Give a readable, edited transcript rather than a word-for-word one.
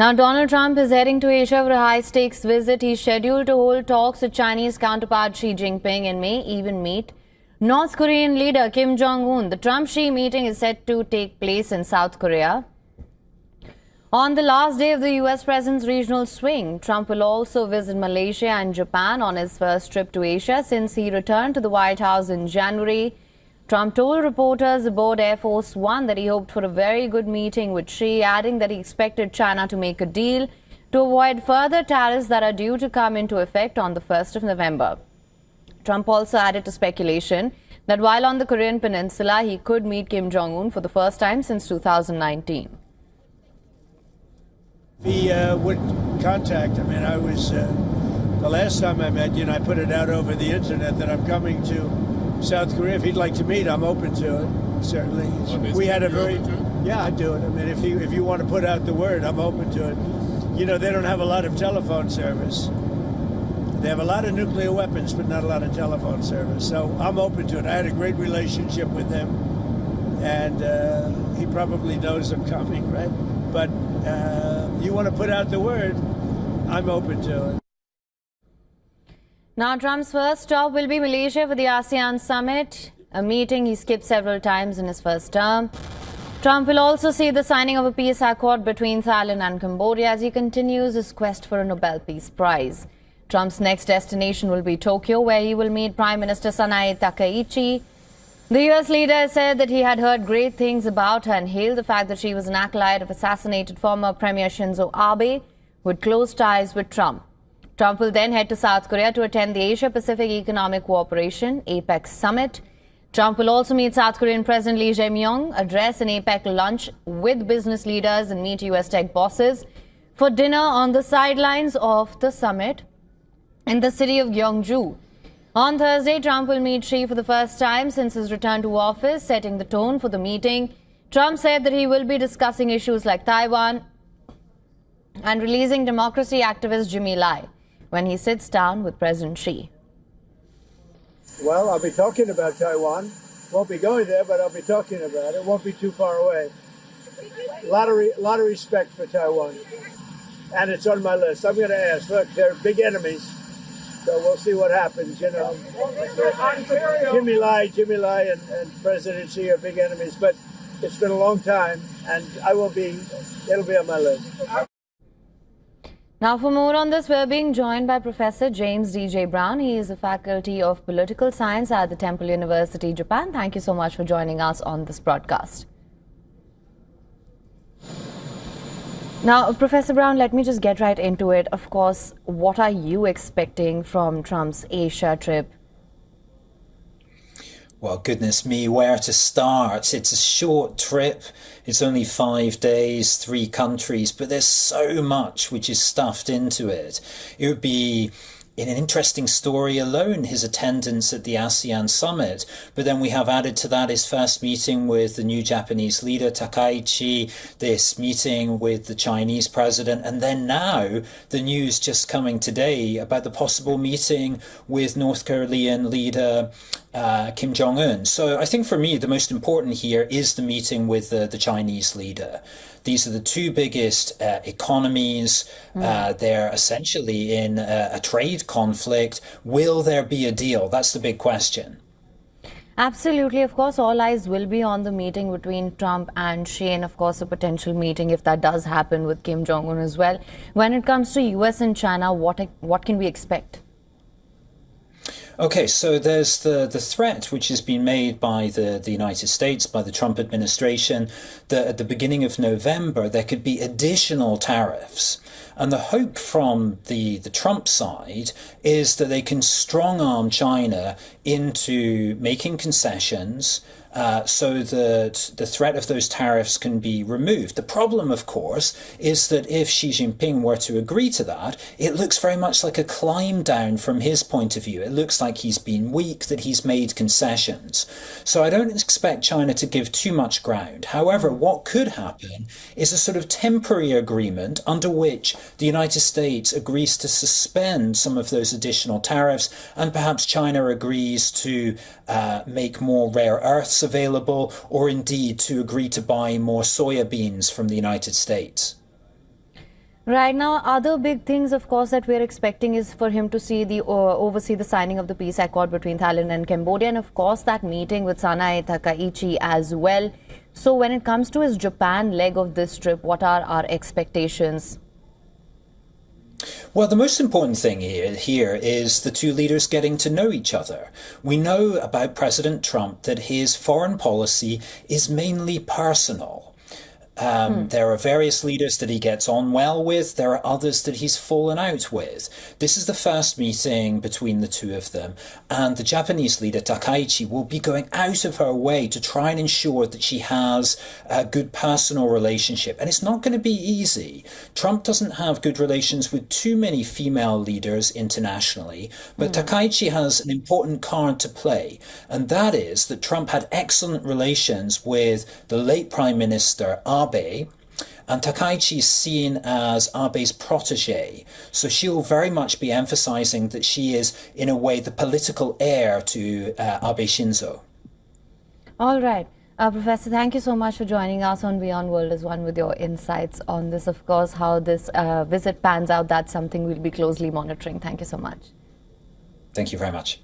Now, Donald Trump is heading to Asia for a high-stakes visit. He's scheduled to hold talks with Chinese counterpart Xi Jinping and may even meet North Korean leader Kim Jong-un. The Trump-Xi meeting is set to take place in South Korea. On the last day of the U.S. president's regional swing, Trump will also visit Malaysia and Japan on his first trip to Asia since he returned to the White House in January. Trump told reporters aboard Air Force One that he hoped for a very good meeting with Xi, adding that he expected China to make a deal to avoid further tariffs that are due to come into effect on the 1st of November. Trump also added to speculation that while on the Korean peninsula, he could meet Kim Jong-un for the first time since 2019. He would contact him, and I was, the last time I met you, and I put it out over the internet that I'm coming to South Korea. If he'd like to meet, I'm open to it, certainly. We had a very, yeah, I'd do it. I mean, if you want to put out the word, I'm open to it. You know, they don't have a lot of telephone service. They have a lot of nuclear weapons, but not a lot of telephone service. So I'm open to it. I had a great relationship with him, and he probably knows I'm coming, right? But you want to put out the word, I'm open to it. Now, Trump's first stop will be Malaysia for the ASEAN summit, a meeting he skipped several times in his first term. Trump will also see the signing of a peace accord between Thailand and Cambodia as he continues his quest for a Nobel Peace Prize. Trump's next destination will be Tokyo, where he will meet Prime Minister Sanae Takaichi. The U.S. leader said that he had heard great things about her and hailed the fact that she was an acolyte of assassinated former Premier Shinzo Abe, who had close ties with Trump. Trump will then head to South Korea to attend the Asia-Pacific Economic Cooperation (APEC) summit. Trump will also meet South Korean President Lee Jae-myung, address an APEC lunch with business leaders and meet U.S. tech bosses for dinner on the sidelines of the summit in the city of Gyeongju. On Thursday, Trump will meet Xi for the first time since his return to office, setting the tone for the meeting. Trump said that he will be discussing issues like Taiwan and releasing democracy activist Jimmy Lai when he sits down with President Xi. Well, I'll be talking about Taiwan. Won't be going there, but I'll be talking about it. Won't be too far away. A lot of respect for Taiwan. And it's on my list. I'm going to ask. Look, they're big enemies. So we'll see what happens, you know. Jimmy Lai and President Xi are big enemies, but it's been a long time, and it'll be on my list. Now, for more on this, we're being joined by Professor James D.J. Brown. He is a faculty of political science at the Temple University, Japan. Thank you so much for joining us on this broadcast. Now, Professor Brown, let me just get right into it. Of course, what are you expecting from Trump's Asia trip? Well, goodness me, where to start? It's a short trip. It's only 5 days, 3 countries, but there's so much which is stuffed into it. It would be in an interesting story alone, his attendance at the ASEAN summit. But then we have added to that his first meeting with the new Japanese leader, Takaichi, this meeting with the Chinese president, and then now the news just coming today about the possible meeting with North Korean leader Kim Jong-un. So I think for me, the most important here is the meeting with the Chinese leader. These are the 2 biggest economies. They're essentially in a trade conflict. Will there be a deal? That's the big question. Absolutely. Of course, all eyes will be on the meeting between Trump and Xi, and of course, a potential meeting, if that does happen, with Kim Jong-un as well. When it comes to US and China, what can we expect? Okay, so there's the threat which has been made by the United States, by the Trump administration, that at the beginning of November there could be additional tariffs. And the hope from the Trump side is that they can strong-arm China into making concessions so that the threat of those tariffs can be removed. The problem, of course, is that if Xi Jinping were to agree to that, it looks very much like a climb down from his point of view. It looks like he's been weak, that he's made concessions. So I don't expect China to give too much ground. However, what could happen is a sort of temporary agreement under which the United States agrees to suspend some of those additional tariffs, and perhaps China agrees to make more rare earths available, or indeed to agree to buy more soya beans from the United States. Right now, other big things, of course, that we're expecting is for him to see the oversee the signing of the peace accord between Thailand and Cambodia, and of course that meeting with Sanae Takaichi as well. So when it comes to his Japan leg of this trip, what are our expectations? Well, the most important thing here is the two leaders getting to know each other. We know about President Trump that his foreign policy is mainly personal. There are various leaders that he gets on well with. There are others that he's fallen out with. This is the first meeting between the two of them. And the Japanese leader, Takaichi, will be going out of her way to try and ensure that she has a good personal relationship. And it's not going to be easy. Trump doesn't have good relations with too many female leaders internationally. But Takaichi has an important card to play. And that is that Trump had excellent relations with the late Prime Minister, Abe, and Takaichi is seen as Abe's protege. So she'll very much be emphasizing that she is, in a way, the political heir to Abe Shinzo. All right. Professor, thank you so much for joining us on WION World as One with your insights on this. Of course, how this visit pans out, that's something we'll be closely monitoring. Thank you so much. Thank you very much.